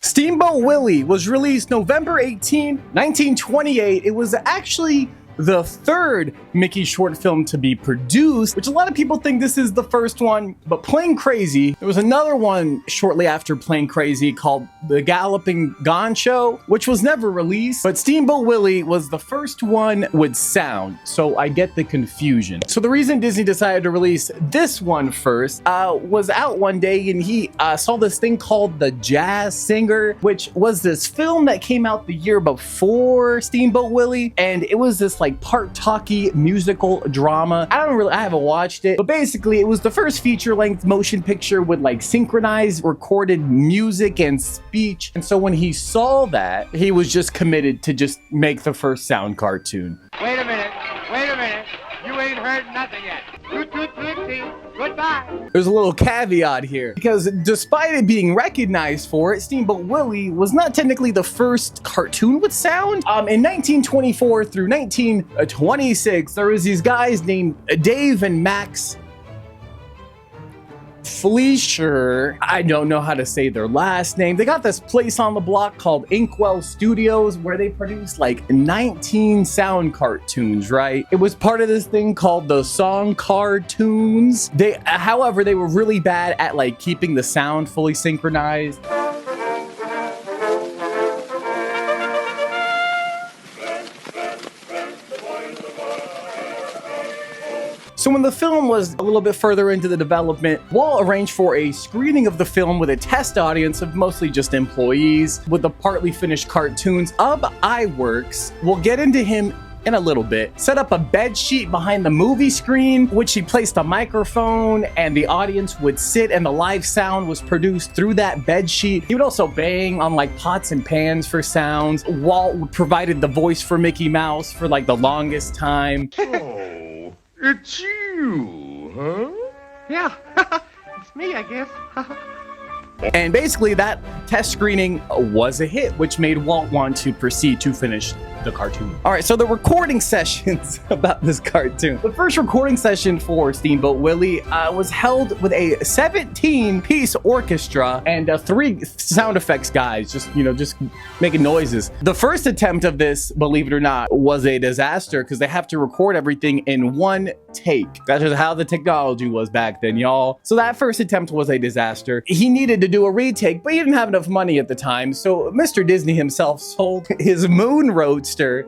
SteamBoat Willie was released November 18, 1928. It was actually the third Mickey short film to be produced, which a lot of people think this is the first one, but Plain Crazy, there was another one shortly after Plain Crazy called The Galloping Gone Show, which was never released, but SteamBoat Willie was the first one with sound, so I get the confusion. So the reason Disney decided to release this one first was out one day and he saw this thing called The Jazz Singer, which was this film that came out the year before SteamBoat Willie, and it was this like part talkie musical drama. I haven't watched it, but basically it was the first feature-length motion picture with like synchronized recorded music and speech. And so when he saw that, he was just committed to just make the first sound cartoon. Wait a minute, you ain't heard nothing yet. Goodbye. There's a little caveat here, because despite it being recognized for it, SteamBoat Willie was not technically the first cartoon with sound. In 1924 through 1926, there was these guys named Dave and Max Fleischer. I don't know how to say their last name. They got this place on the block called Inkwell Studios where they produced like 19 sound cartoons, right? It was part of this thing called the Song Cartoons. However, they were really bad at like keeping the sound fully synchronized. So when the film was a little bit further into the development, Walt arranged for a screening of the film with a test audience of mostly just employees with the partly finished cartoons of iWorks. We'll get into him in a little bit. Set up a bed sheet behind the movie screen, which he placed a microphone and the audience would sit and the live sound was produced through that bed sheet. He would also bang on like pots and pans for sounds. Walt provided the voice for Mickey Mouse for like the longest time. Oh, it's you, huh? Yeah, it's me, I guess. And basically that test screening was a hit, which made Walt want to proceed to finish the cartoon. All right, so the recording sessions about this cartoon. The first recording session for SteamBoat Willie was held with a 17-piece orchestra and 3 sound effects guys, just making noises. The first attempt of this, believe it or not, was a disaster because they have to record everything in one take. That's just how the technology was back then, y'all. So that first attempt was a disaster. He needed to do a retake, but he didn't have enough money at the time, so Mr. Disney himself sold his Moon Roadster,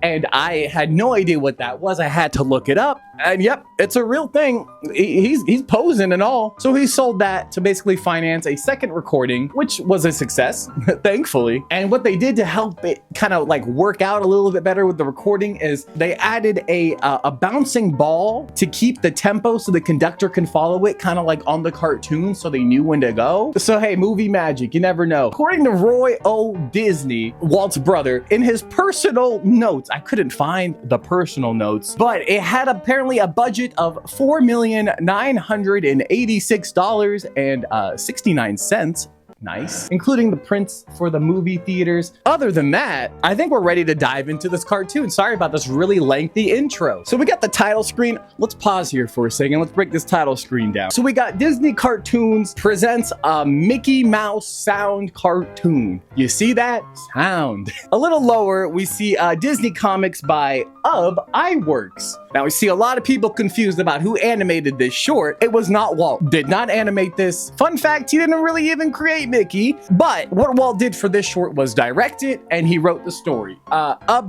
and I had no idea what that was. I had to look it up, and yep, it's a real thing. He's posing and all. So he sold that to basically finance a second recording, which was a success, thankfully. And what they did to help it kind of like work out a little bit better with the recording is they added a bouncing ball to keep the tempo so the conductor can follow it kind of like on the cartoon so they knew when to go. So hey, movie magic, you never know. According to Roy O. Disney, Walt's brother, in his personal notes, I couldn't find the personal notes, but it had apparently a budget of $4,986.69. Nice. Including the prints for the movie theaters. Other than that, I think we're ready to dive into this cartoon. Sorry about this really lengthy intro. So we got the title screen. Let's pause here for a second. Let's break this title screen down. So we got Disney Cartoons presents a Mickey Mouse sound cartoon. You see that? Sound. A little lower, we see Disney Comics by iWorks. Now we see a lot of people confused about who animated this short. It was not Walt. Did not animate this. Fun fact, he didn't really even create Mickey, but what Walt did for this short was direct it and he wrote the story.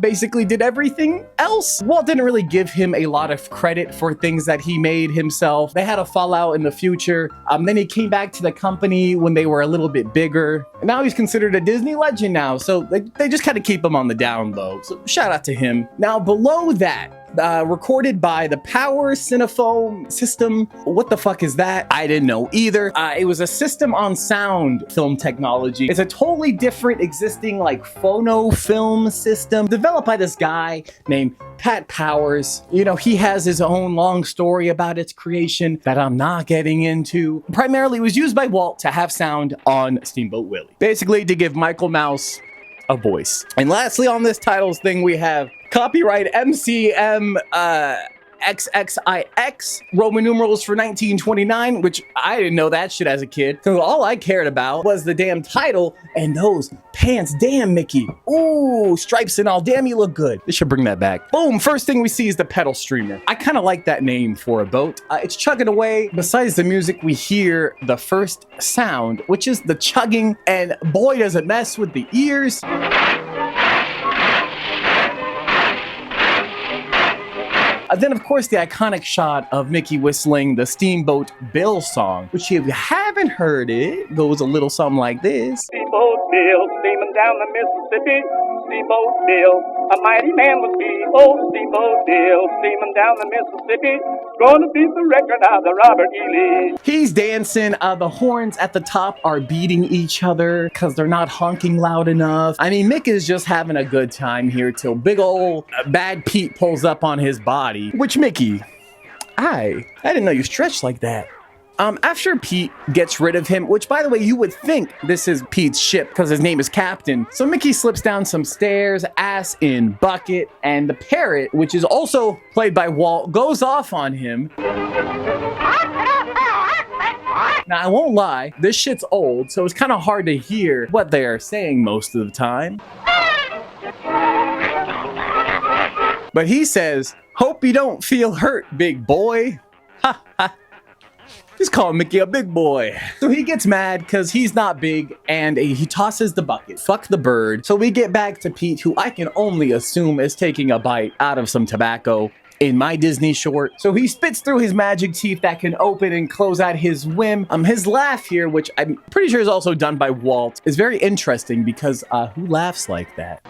Basically did everything else. Walt didn't really give him a lot of credit for things that he made himself. They had a fallout in the future. Then he came back to the company when they were a little bit bigger. And now he's considered a Disney legend now, so they just kind of keep him on the down low. So shout out to him. Now below that, recorded by the Power Cinephone System. What the fuck is that? I didn't know either. It was a system on sound film technology. It's a totally different existing like phono film system developed by this guy named Pat Powers. You know, he has his own long story about its creation that I'm not getting into. Primarily, it was used by Walt to have sound on SteamBoat Willie. Basically, to give Michael Mouse a voice. And lastly, on this titles thing, we have copyright MCM XXIX, Roman numerals for 1929, which I didn't know that shit as a kid. Because all I cared about was the damn title and those pants. Damn, Mickey. Ooh, stripes and all. Damn, you look good. They should bring that back. Boom, first thing we see is the pedal streamer. I kind of like that name for a boat. It's chugging away. Besides the music, we hear the first sound, which is the chugging, and boy, does it mess with the ears. Then, of course, the iconic shot of Mickey whistling the Steamboat Bill song, which if you haven't heard it, goes a little something like this. Steamboat Bill, steaming down the Mississippi. Steamboat Bill, a mighty man was he. Oh, Steamboat Bill, steaming down the Mississippi. Gonna beat the record of the Robert E. Lee. He's dancing. The horns at the top are beating each other because they're not honking loud enough. I mean, Mick is just having a good time here till big ol' Bad Pete pulls up on his body. Which, Mickey, I didn't know you stretched like that. After Pete gets rid of him, which, by the way, you would think this is Pete's ship because his name is Captain. So Mickey slips down some stairs, ass in bucket, and the parrot, which is also played by Walt, goes off on him. Now, I won't lie, this shit's old, so it's kind of hard to hear what they're saying most of the time. But he says, "Hope you don't feel hurt, big boy." Ha ha. He's calling Mickey a big boy. So he gets mad because he's not big and he tosses the bucket. Fuck the bird. So we get back to Pete, who I can only assume is taking a bite out of some tobacco in my Disney short. So he spits through his magic teeth that can open and close at his whim. His laugh here, which I'm pretty sure is also done by Walt, is very interesting because who laughs like that?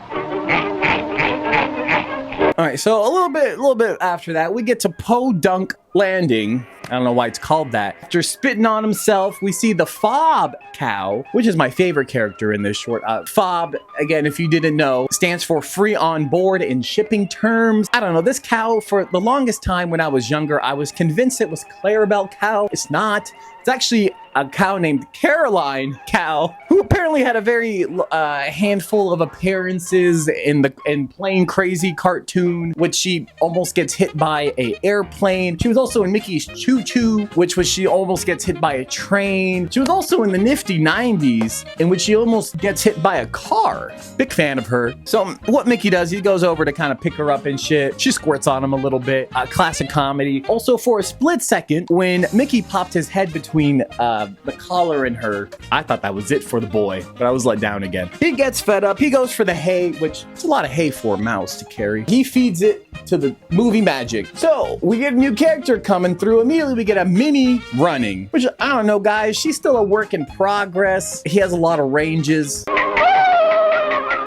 All right, so a little bit after that, we get to Podunk Landing. I don't know why it's called that. After spitting on himself, we see the Fob cow, which is my favorite character in this short. Fob, again, if you didn't know, stands for free on board in shipping terms. I don't know, this cow, for the longest time when I was younger, I was convinced it was Clarabelle cow. It's not. It's actually a cow named Caroline Cow, who apparently had a very handful of appearances in Plain Crazy cartoon, which she almost gets hit by an airplane. She was also in Mickey's Choo Choo, which was she almost gets hit by a train. She was also in the Nifty 90s, in which she almost gets hit by a car. Big fan of her. So what Mickey does, he goes over to kind of pick her up and shit. She squirts on him a little bit. Classic comedy. Also, for a split second, when Mickey popped his head between the collar and her, I thought that was it for the boy, but I was let down again. He gets fed up. He goes for the hay, which is a lot of hay for a mouse to carry. He feeds it to the movie magic. So we get a new character coming through. Immediately we get a Minnie running, which I don't know, guys. She's still a work in progress. He has a lot of ranges.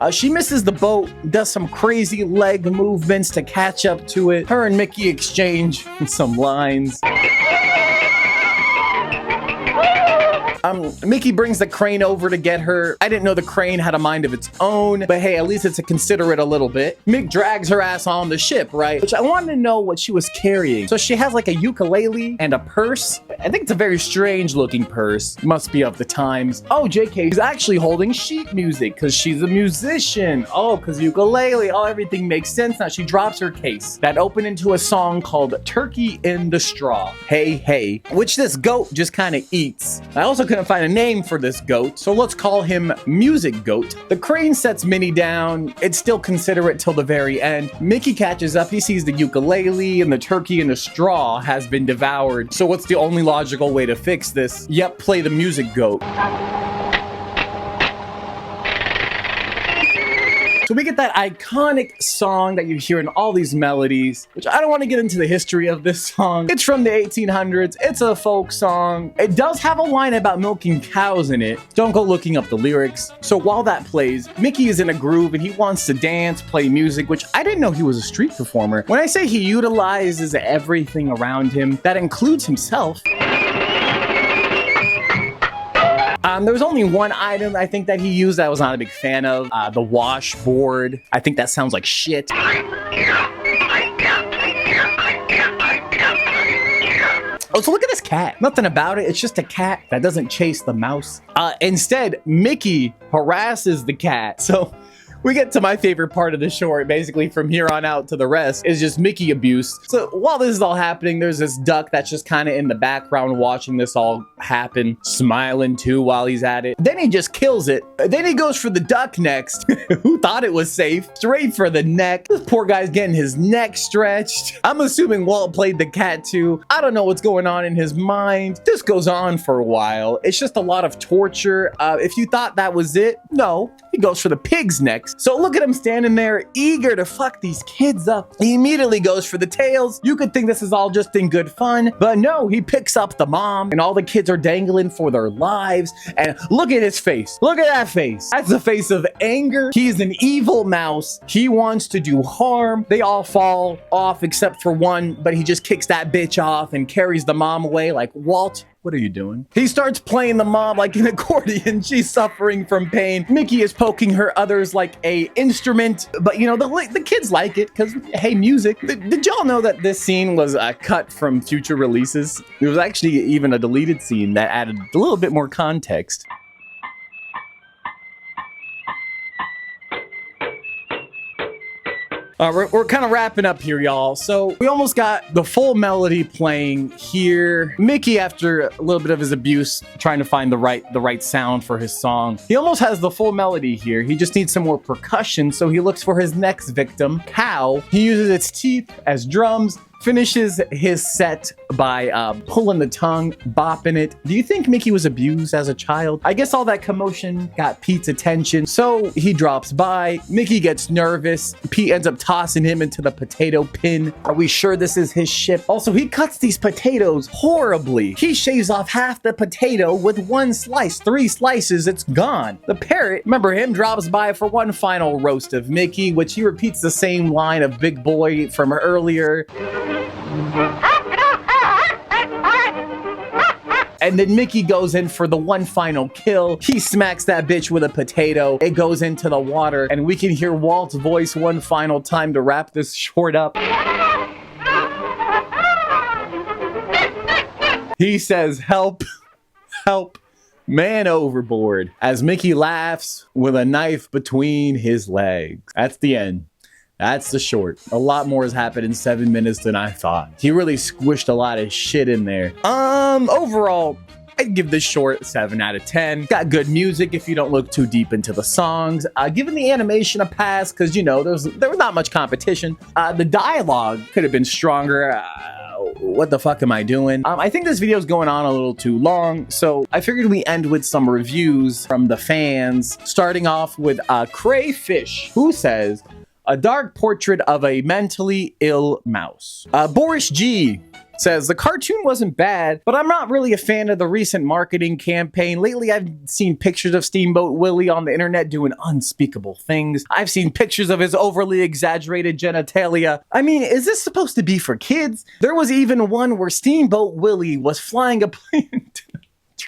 She misses the boat, does some crazy leg movements to catch up to it. Her and Mickey exchange some lines. Mickey brings the crane over to get her. I didn't know the crane had a mind of its own, but hey, at least it's a considerate a little bit. Mick drags her ass on the ship, right? Which I wanted to know what she was carrying. So she has like a ukulele and a purse. I think it's a very strange looking purse. Must be of the times. Oh, JK, she's actually holding sheet music because she's a musician. Oh, because ukulele. Oh, everything makes sense now. She drops her case. That opened into a song called Turkey in the Straw. Hey, hey. Which this goat just kind of eats. I also couldn't find a name for this goat, so let's call him Music Goat. The crane sets Minnie down. It's still considerate till the very end. Mickey catches up. He sees the ukulele and the turkey in the straw has been devoured. So what's the only logical way to fix this? Yep, play the Music Goat. So we get that iconic song that you hear in all these melodies, which I don't want to get into the history of this song. It's from the 1800s. It's a folk song. It does have a line about milking cows in it. Don't go looking up the lyrics. So while that plays, Mickey is in a groove and he wants to dance, play music, which I didn't know he was a street performer. When I say he utilizes everything around him, that includes himself. There was only one item I think that he used that I was not a big fan of. The washboard. I think that sounds like shit. Oh, so look at this cat. Nothing about it. It's just a cat that doesn't chase the mouse. Instead, Mickey harasses the cat. So We get to my favorite part of the short. Basically, from here on out to the rest is just Mickey abuse. So while this is all happening, there's this duck that's just kind of in the background watching this all happen, smiling too while he's at it. Then he just kills it. Then he goes for the duck next. Who thought it was safe? Straight for the neck. This poor guy's getting his neck stretched. I'm assuming Walt played the cat too. I don't know what's going on in his mind. This goes on for a while. It's just a lot of torture. If you thought that was it, no. He goes for the pig's next. So look at him standing there, eager to fuck these kids up. He immediately goes for the tails. You could think this is all just in good fun, but no, he picks up the mom and all the kids are dangling for their lives. And look at his face. Look at that face. That's the face of anger. He's an evil mouse. He wants to do harm. They all fall off except for one, but he just kicks that bitch off and carries the mom away like, Walt, what are you doing? He starts playing the mom like an accordion. She's suffering from pain. Mickey is poking her others like a instrument, but you know, the kids like it because, hey, music. Did y'all know that this scene was cut from future releases? There was actually even a deleted scene that added a little bit more context. We're kind of wrapping up here, y'all. So we almost got the full melody playing here. Mickey, after a little bit of his abuse, trying to find the right sound for his song. He almost has the full melody here. He just needs some more percussion, so he looks for his next victim, Cow. He uses its teeth as drums. Finishes his set by pulling the tongue, bopping it. Do you think Mickey was abused as a child? I guess all that commotion got Pete's attention, so he drops by. Mickey gets nervous. Pete ends up tossing him into the potato pin. Are we sure this is his ship? Also, he cuts these potatoes horribly. He shaves off half the potato with one slice. 3 slices, it's gone. The parrot, remember him, drops by for one final roast of Mickey, which he repeats the same line of Big Boy from earlier. And then Mickey goes in for the one final kill. He smacks that bitch with a potato. It goes into the water, and we can hear Walt's voice one final time to wrap this short up. He says, "Help, help, man overboard," as Mickey laughs with a knife between his legs. That's the end. That's the short. A lot more has happened in 7 minutes than I thought. He really squished a lot of shit in there. Overall, I'd give this short 7 out of 10. Got good music if you don't look too deep into the songs. Giving the animation a pass because, you know, there was not much competition. The dialogue could have been stronger. What the fuck am I doing? I think this video is going on a little too long, so I figured we end with some reviews from the fans, starting off with Crayfish, who says, "A dark portrait of a mentally ill mouse." Boris G says, "The cartoon wasn't bad, but I'm not really a fan of the recent marketing campaign. Lately, I've seen pictures of SteamBoat Willie on the internet doing unspeakable things. I've seen pictures of his overly exaggerated genitalia. I mean, is this supposed to be for kids? There was even one where SteamBoat Willie was flying a plane into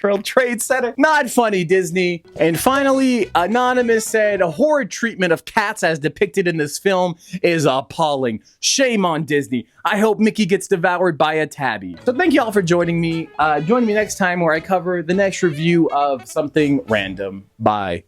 World Trade Center. Not funny, Disney." And finally, Anonymous said, "A horrid treatment of cats as depicted in this film is appalling. Shame on Disney. I hope Mickey gets devoured by a tabby." So thank you all for joining me. Join me next time where I cover the next review of something random. Bye.